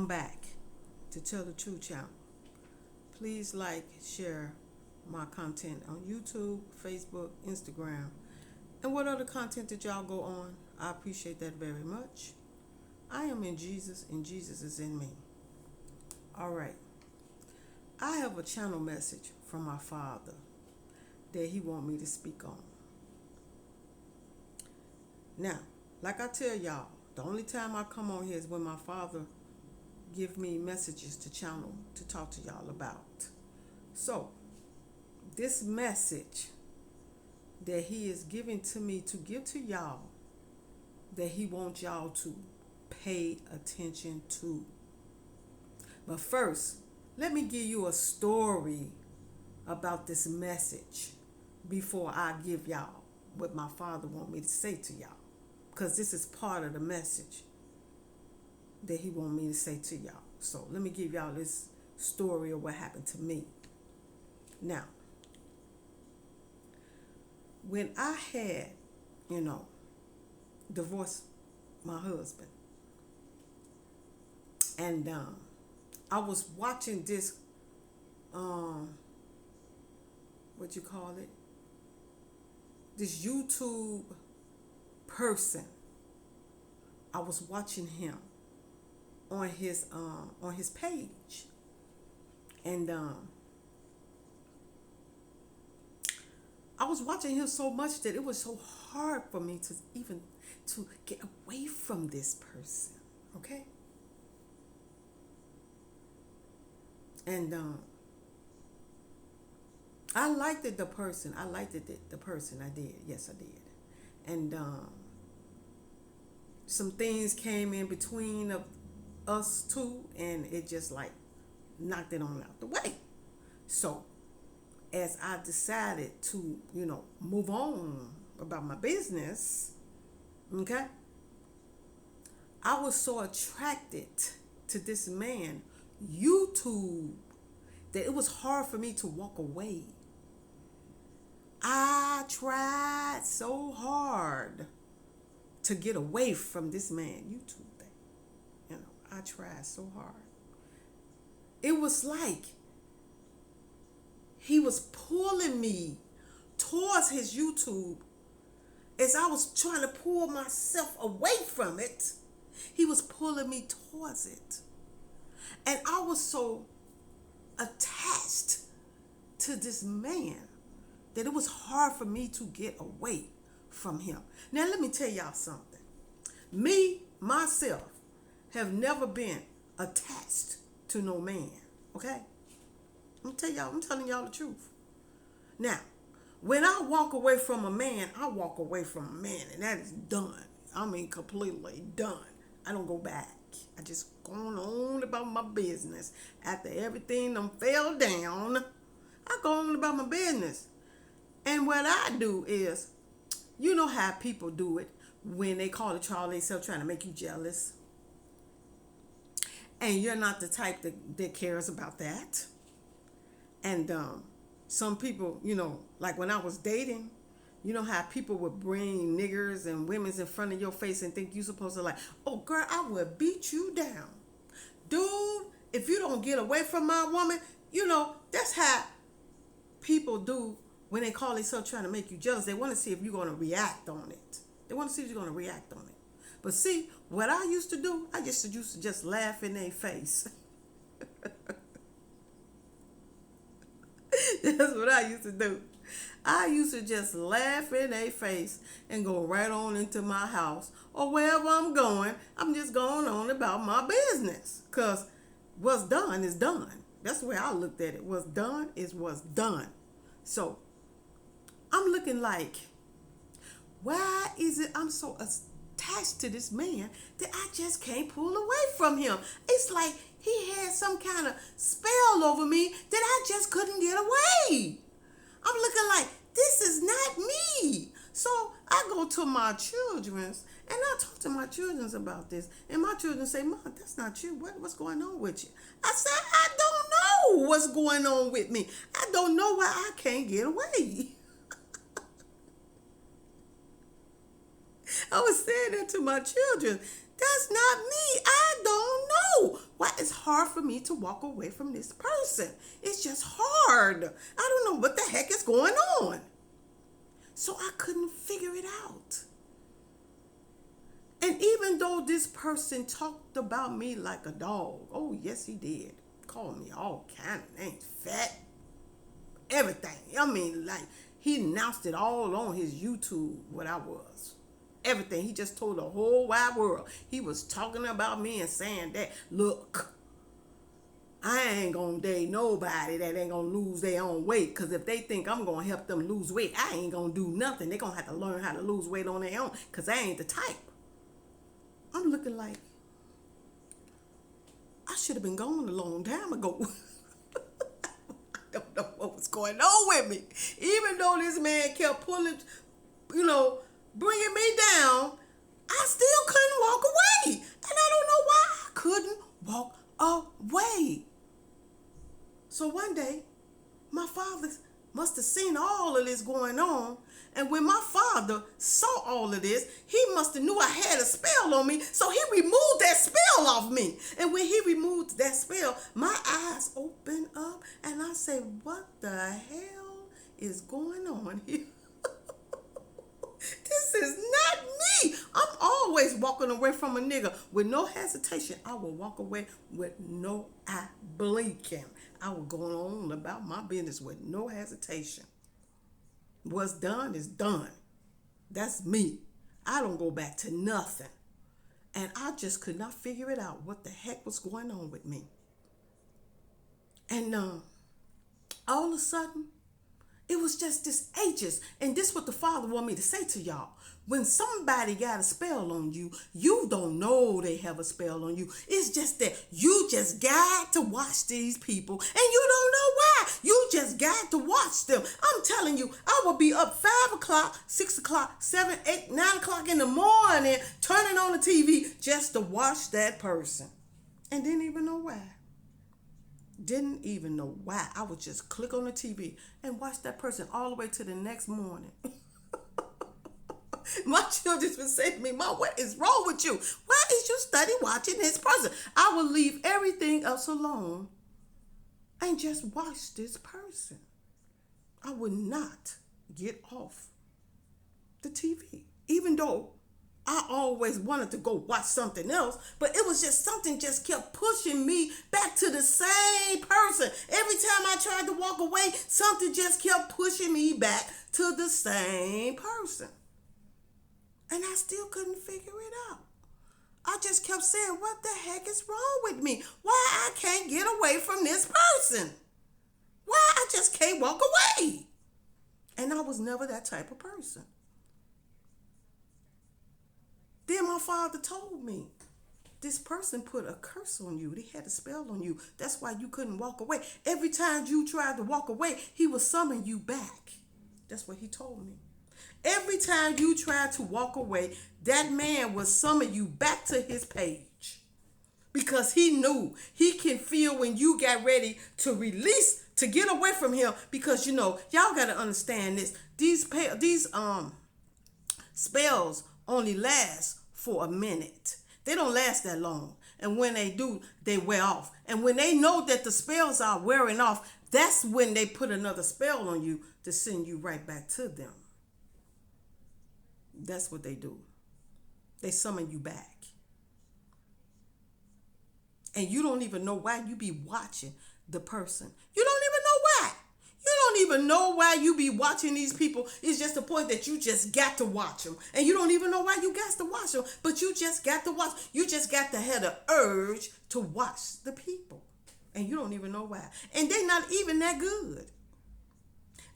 Welcome back to Tell the Truth channel. Please like, share my content on YouTube, Facebook, Instagram, and what other content that y'all go on. I appreciate that very much. I am in Jesus and Jesus is in me. All right. I have a channel message from my Father that He want me to speak on. Now, like I tell y'all, the only time I come on here is when my Father give me messages to channel to talk to y'all about. So, this message that He is giving to me to give to y'all, that He wants y'all to pay attention to. But first, let me give you a story about this message before I give y'all what my Father want me to say to y'all. Because this is part of the message that He want me to say to y'all. So let me give y'all this story of what happened to me. Now, when I had, divorced my husband, and I was watching this, this YouTube person. I was watching him on his page, and I was watching him so much that it was so hard for me to get away from this person. Okay, and I liked the person. I liked the person. I did. Yes, I did. And some things came in between of us two, and it just like knocked it on out the way. So, as I decided to, move on about my business, okay, I was so attracted to this man, YouTube, that it was hard for me to walk away. I tried so hard to get away from this man, YouTube thing. I tried so hard. It was like he was pulling me towards his YouTube as I was trying to pull myself away from it. He was pulling me towards it. And I was so attached to this man that it was hard for me to get away from him. Now, let me tell y'all something. Me, myself, have never been attached to no man. Okay? I'm telling y'all the truth. Now, when I walk away from a man, I walk away from a man, and that is done. I mean, completely done. I don't go back. I just going on about my business. After everything done fell down, I go on about my business. And what I do is, you know how people do it when they call themselves trying to make you jealous. And you're not the type that cares about that. And some people, like when I was dating, you know how people would bring niggers and women's in front of your face and think you supposed to like, oh girl, I would beat you down. Dude, if you don't get away from my woman, that's how people do when they call themselves trying to make you jealous. They want to see if you're going to react on it. They want to see if you're going to react on it. But see, what I used to do, I used to just laugh in their face. That's what I used to do. I used to just laugh in their face and go right on into my house or wherever I'm going. I'm just going on about my business. Because what's done is done. That's the way I looked at it. What's done is what's done. So, I'm looking like, why is it I'm so attached to this man that I just can't pull away from him? It's like he had some kind of spell over me that I just couldn't get away. I'm looking like, this is not me. So I go to my children's and I talk to my children's about this. And my children say, Mom, that's not you. What's going on with you? I said, I don't know what's going on with me. I don't know why I can't get away. I was saying that to my children. That's not me. I don't know why it's hard for me to walk away from this person. It's just hard. I don't know what the heck is going on. So I couldn't figure it out. And even though this person talked about me like a dog, oh yes he did. Called me all kind of names, fat, everything. I mean, like, he announced it all on his YouTube what I was. Everything. He just told the whole wide world. He was talking about me and saying that, look, I ain't gonna date nobody that ain't gonna lose their own weight. Because if they think I'm gonna help them lose weight, I ain't gonna do nothing. They're gonna have to learn how to lose weight on their own. Because I ain't the type. I'm looking like I should have been gone a long time ago. I don't know what was going on with me. Even though this man kept pulling, bringing me down, I still couldn't walk away. And I don't know why I couldn't walk away. So one day, my father must have seen all of this going on. And when my father saw all of this, he must have knew I had a spell on me. So he removed that spell off me. And when he removed that spell, my eyes opened up and I said, what the hell is going on here? This is not me. I'm always walking away from a nigga with no hesitation. I will walk away with no eye blinking. I will go on about my business with no hesitation. What's done is done. That's me. I don't go back to nothing. And I just could not figure it out what the heck was going on with me. And all of a sudden, it was just this ages. And this is what the Father wanted me to say to y'all. When somebody got a spell on you, you don't know they have a spell on you. It's just that you just got to watch these people and you don't know why. You just got to watch them. I'm telling you, I will be up 5 o'clock, 6 o'clock, 7, 8, 9 o'clock in the morning, turning on the TV just to watch that person. And didn't even know why. Didn't even know why. I would just click on the TV and watch that person all the way to the next morning. My children would say to me, Mom, what is wrong with you? Why is you study watching this person? I would leave everything else alone and just watch this person. I would not get off the TV, even though I always wanted to go watch something else, but it was just something just kept pushing me back to the same person. Every time I tried to walk away, something just kept pushing me back to the same person. And I still couldn't figure it out. I just kept saying, what the heck is wrong with me? Why I can't get away from this person? Why I just can't walk away? And I was never that type of person. Then my father told me, this person put a curse on you. They had a spell on you. That's why you couldn't walk away. Every time you tried to walk away, he would summon you back. That's what he told me. Every time you tried to walk away, that man would summon you back to his page. Because he knew he can feel when you got ready to release, to get away from him. Because, y'all got to understand this. These spells only last for a minute. They don't last that long. And when they do, they wear off. And when they know that the spells are wearing off, that's when they put another spell on you to send you right back to them. That's what they do. They summon you back. And you don't even know why you be watching the person. You don't even know why. You don't even know why you be watching these people. It's just the point that you just got to watch them. And you don't even know why you got to watch them. But you just got to watch. You just got to have the urge to watch the people. And you don't even know why. And they're not even that good.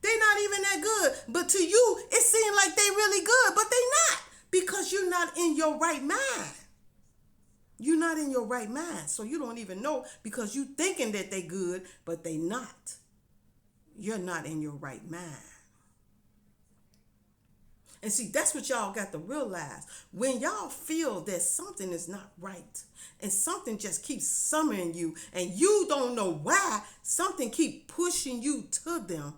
They're not even that good. But to you, it seems like they really good. But they not. Because you're not in your right mind. You're not in your right mind. So you don't even know because you thinking that they good, but they not. You're not in your right mind. And see, that's what y'all got to realize. When y'all feel that something is not right and something just keeps summoning you and you don't know why, something keep pushing you to them.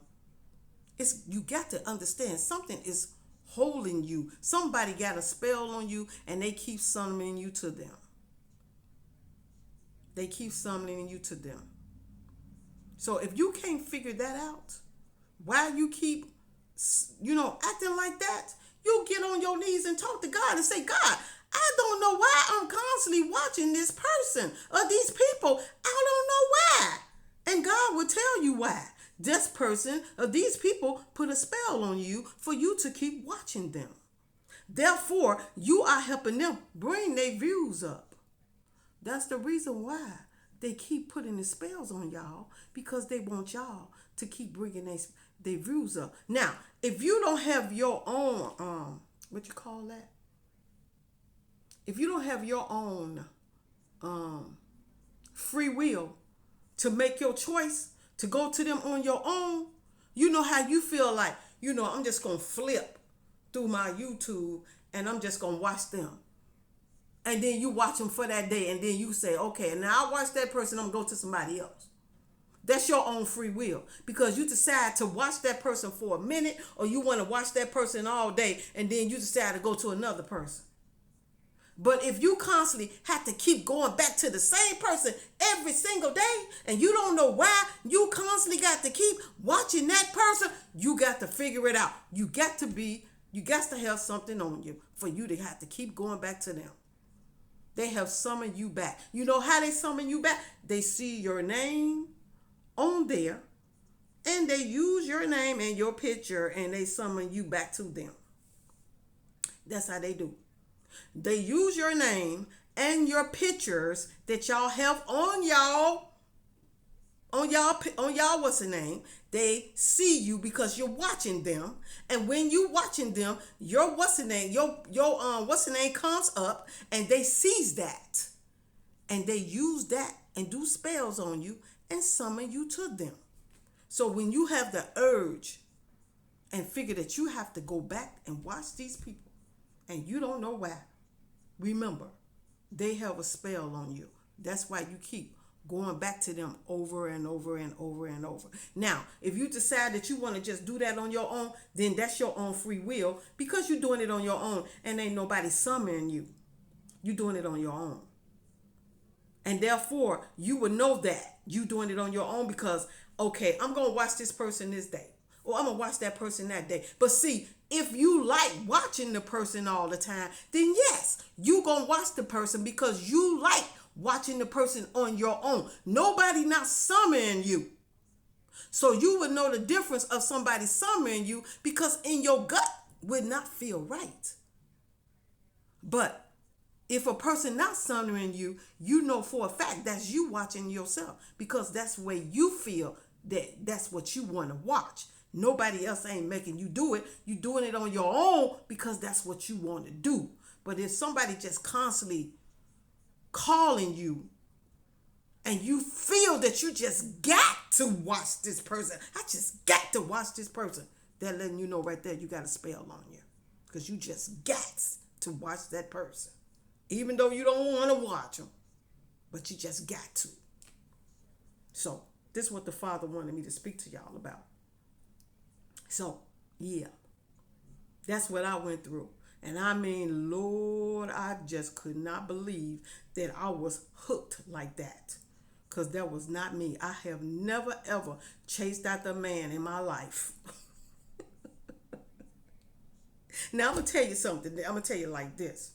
You got to understand something is holding you. Somebody got a spell on you and they keep summoning you to them. they keep summoning you to them. So if you can't figure that out, why you keep, acting like that, you get on your knees and talk to God and say, God, I don't know why I'm constantly watching this person or these people. I don't know why. And God will tell you why. This person or these people put a spell on you for you to keep watching them. Therefore, you are helping them bring their views up. That's the reason why they keep putting the spells on y'all, because they want y'all to keep bringing their views up. Now, if you don't have your own, what you call that? If you don't have your own free will to make your choice to go to them on your own, you know how you feel like, I'm just going to flip through my YouTube and I'm just going to watch them. And then you watch them for that day and then you say, okay, now I watch that person, I'm going to go to somebody else. That's your own free will, because you decide to watch that person for a minute, or you want to watch that person all day and then you decide to go to another person. But if you constantly have to keep going back to the same person every single day and you don't know why you constantly got to keep watching that person, you got to figure it out. You got to have something on you for you to have to keep going back to them. They have summoned you back. You know how they summon you back? They see your name on there and they use your name and your picture and they summon you back to them. That's how they do. They use your name and your pictures that y'all have on y'all what's the name. They see you because you're watching them, and when you watching them, your what's the name comes up, and they sees that, and they use that and do spells on you and summon you to them. So when you have the urge and figure that you have to go back and watch these people, and you don't know why, remember, they have a spell on you. That's why you keep going back to them over and over and over and over. Now, if you decide that you want to just do that on your own, then that's your own free will, because you're doing it on your own and ain't nobody summoning you. You're doing it on your own. And therefore, you would know that you doing it on your own because, okay, I'm going to watch this person this day, or I'm going to watch that person that day. But see, if you like watching the person all the time, then yes, you going to watch the person because you like watching the person on your own. Nobody not summoning you. So you would know the difference of somebody summoning you, because in your gut would not feel right. But if a person not summoning you, you know for a fact that's you watching yourself, because that's the way you feel that's what you want to watch. Nobody else ain't making you do it. You doing it on your own because that's what you want to do. But if somebody just constantly calling you and you feel that you just got to watch this person, I just got to watch this person, they're letting you know right there you got a spell on you, because you just got to watch that person, even though you don't want to watch them, but you just got to. So this is what the Father wanted me to speak to y'all about. So yeah, that's what I went through. And I mean, Lord, I just could not believe that I was hooked like that, because that was not me. I have never, ever chased after a man in my life. Now, I'm going to tell you something. I'm going to tell you like this.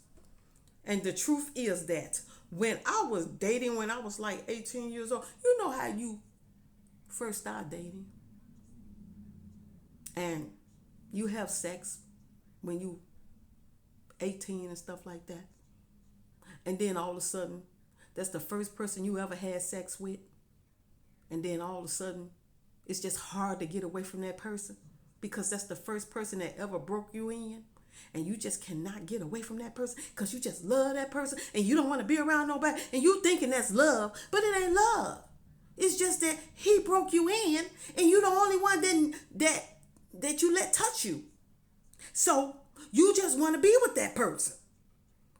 And the truth is that when I was dating, when I was like 18 years old, you know how you first start dating and you have sex when you 18 and stuff like that. And then all of a sudden, that's the first person you ever had sex with. And then all of a sudden, it's just hard to get away from that person, because that's the first person that ever broke you in. And you just cannot get away from that person because you just love that person and you don't want to be around nobody. And you thinking that's love, but it ain't love. It's just that he broke you in and you the only one that you let touch you. So you just want to be with that person.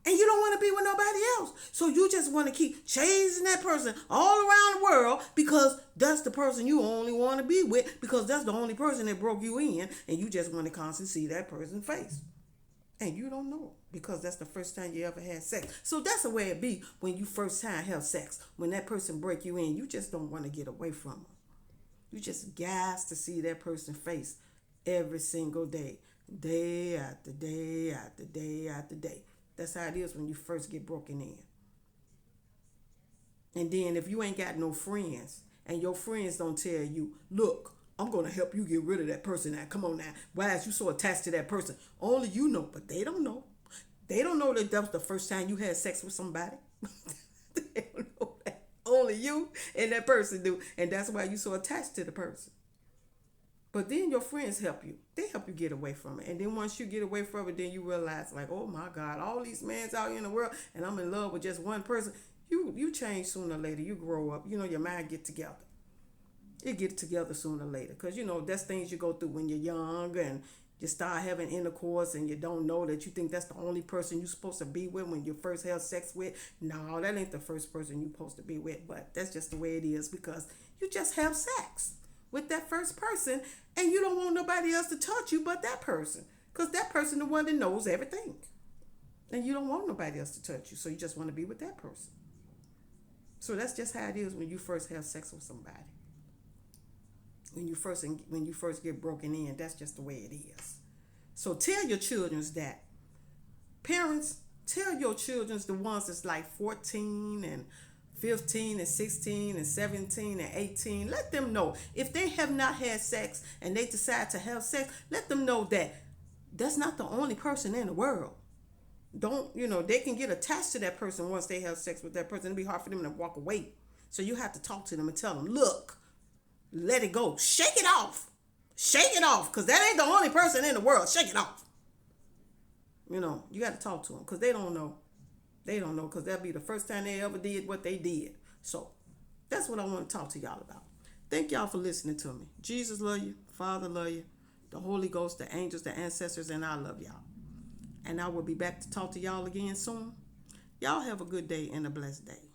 And you don't want to be with nobody else. So you just want to keep chasing that person all around the world because that's the person you only want to be with, because that's the only person that broke you in, and you just want to constantly see that person's face. And you don't know because that's the first time you ever had sex. So that's the way it be when you first time have sex. When that person break you in, you just don't want to get away from them. You just gas to see that person's face every single day, day after day after day after day. That's how it is when you first get broken in. And then if you ain't got no friends and your friends don't tell you, look, I'm gonna help you get rid of that person now. Come on now. Why is you so attached to that person? Only you know, but they don't know. They don't know that that was the first time you had sex with somebody. They don't know that. Only you and that person do. And that's why you so attached to the person. But then your friends help you. They help you get away from it. And then once you get away from it, then you realize like, oh my God, all these men's out here in the world and I'm in love with just one person. You change sooner or later. You grow up. You know, your mind get together. It get together sooner or later. Because, you know, that's things you go through when you're young and you start having intercourse and you don't know that you think that's the only person you're supposed to be with when you first have sex with. No, that ain't the first person you're supposed to be with. But that's just the way it is because you just have sex with that first person and you don't want nobody else to touch you but that person. Because that person the one that knows everything. And you don't want nobody else to touch you. So you just want to be with that person. So that's just how it is when you first have sex with somebody. When you first get broken in, that's just the way it is. So tell your children that. Parents, tell your children, the ones that's like 14 and 15 and 16 and 17 and 18, let them know if they have not had sex and they decide to have sex, let them know that that's not the only person in the world. Don't, they can get attached to that person once they have sex with that person. It'll be hard for them to walk away. So you have to talk to them and tell them, look, let it go. Shake it off. Shake it off. Because that ain't the only person in the world. Shake it off. You got to talk to them because they don't know. They don't know because that'll be the first time they ever did what they did. So that's what I want to talk to y'all about. Thank y'all for listening to me. Jesus love you. Father love you. The Holy Ghost, the angels, the ancestors, and I love y'all. And I will be back to talk to y'all again soon. Y'all have a good day and a blessed day.